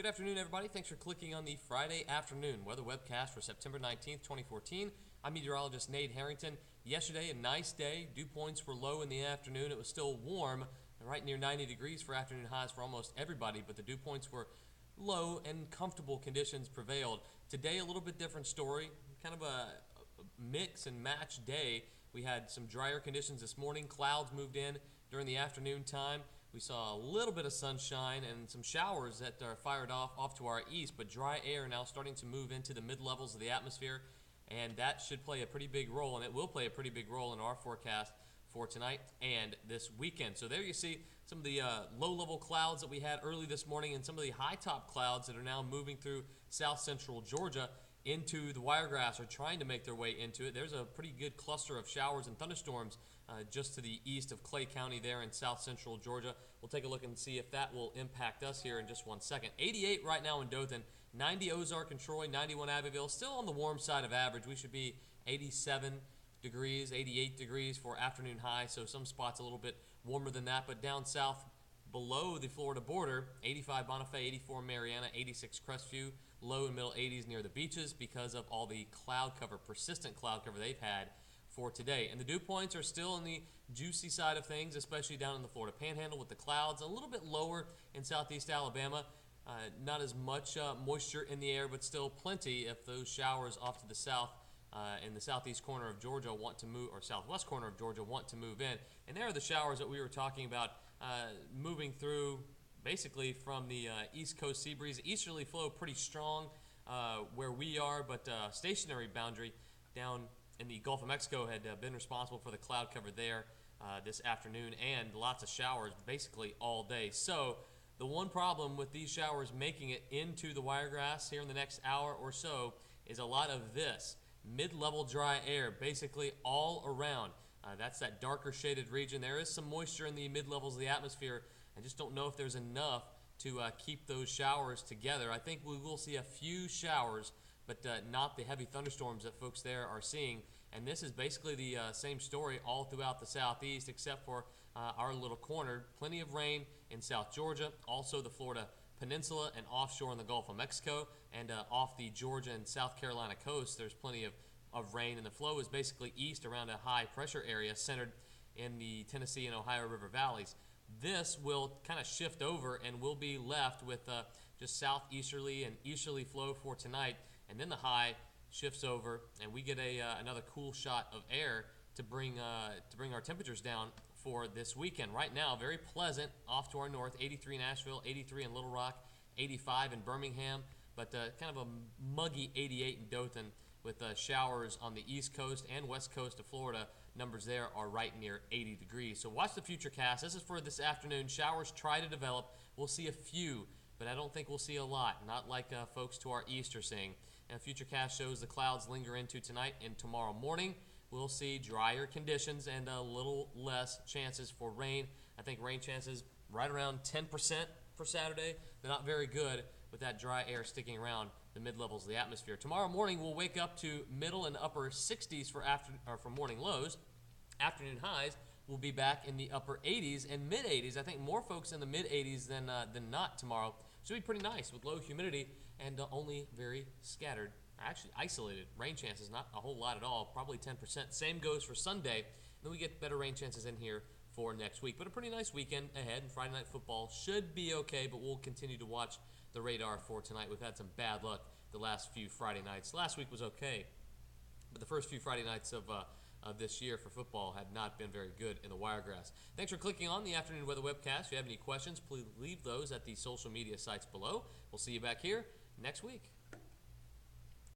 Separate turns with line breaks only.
Good afternoon, everybody. Thanks for clicking on the Friday afternoon weather webcast for September 19th, 2014. I'm meteorologist Nate Harrington. Yesterday, a nice day. Dew points were low in the afternoon. It was still warm, right near 90 degrees for afternoon highs for almost everybody, but the dew points were low and comfortable conditions prevailed. Today, a little bit different story, kind of a mix and match day. We had some drier conditions this morning. Clouds moved in during the afternoon time. We saw a little bit of sunshine and some showers that are fired off to our east, but dry air now starting to move into the mid-levels of the atmosphere, and that should play a pretty big role, and it will play a pretty big role in our forecast for tonight and this weekend. So there you see some of the low-level clouds that we had early this morning and some of the high-top clouds that are now moving through south-central Georgia into the wiregrass, or trying to make their way into it. There's a pretty good cluster of showers and thunderstorms just to the east of Clay County there in south-central Georgia. We'll take a look and see if that will impact us here in just 1 second. 88 right now in Dothan, 90 Ozark and Troy, 91 Abbeville. Still on the warm side of average. We should be 87 degrees, 88 degrees for afternoon high, so some spots a little bit warmer than that, but down south below the Florida border, 85 Bonifay, 84 Mariana, 86 Crestview, low and middle 80s near the beaches because of all the cloud cover, persistent cloud cover they've had for today. And the dew points are still on the juicy side of things, especially down in the Florida Panhandle with the clouds, a little bit lower in southeast Alabama. Not as much moisture in the air, but still plenty if those showers off to the south in the southeast corner of Georgia want to move, or southwest corner of Georgia want to move in. And there are the showers that we were talking about moving through basically from the east coast sea breeze. Easterly flow pretty strong where we are, but stationary boundary down in the Gulf of Mexico had been responsible for the cloud cover there this afternoon, and lots of showers basically all day. So the one problem with these showers making it into the wiregrass here in the next hour or so is a lot of this mid-level dry air basically all around. That's that darker shaded region. There is some moisture in the mid-levels of the atmosphere. I just don't know if there's enough to keep those showers together. I think we will see a few showers, but not the heavy thunderstorms that folks there are seeing. And this is basically the same story all throughout the southeast, except for our little corner. Plenty of rain in South Georgia, also the Florida Peninsula and offshore in the Gulf of Mexico, and off the Georgia and South Carolina coast, there's plenty of rain, and the flow is basically east around a high pressure area centered in the Tennessee and Ohio River valleys. This will kind of shift over, and we'll be left with just southeasterly and easterly flow for tonight, and then the high shifts over, and we get another cool shot of air to bring our temperatures down for this weekend. Right now, very pleasant off to our north, 83 in Asheville, 83 in Little Rock, 85 in Birmingham, but kind of a muggy 88 in Dothan with showers on the east coast and west coast of Florida. Numbers there are right near 80 degrees. So watch the futurecast. This is for this afternoon. Showers try to develop. We'll see a few, but I don't think we'll see a lot, not like folks to our east are seeing. And futurecast shows the clouds linger into tonight and tomorrow morning. We'll see drier conditions and a little less chances for rain. I think rain chances right around 10% for Saturday. They're not very good with that dry air sticking around the mid-levels of the atmosphere. Tomorrow morning we'll wake up to middle and upper 60s for morning lows. Afternoon highs will be back in the upper 80s and mid 80s. I think more folks in the mid 80s than not tomorrow. Should be pretty nice with low humidity and only very scattered, actually isolated rain chances, not a whole lot at all, probably 10%. Same goes for Sunday. Then we get better rain chances in here for next week. But a pretty nice weekend ahead, and Friday night football should be okay, but we'll continue to watch the radar for tonight. We've had some bad luck the last few Friday nights. Last week was okay, but the first few Friday nights of this year for football had not been very good in the wiregrass. Thanks for clicking on the Afternoon Weather Webcast. If you have any questions, please leave those at the social media sites below. We'll see you back here next week.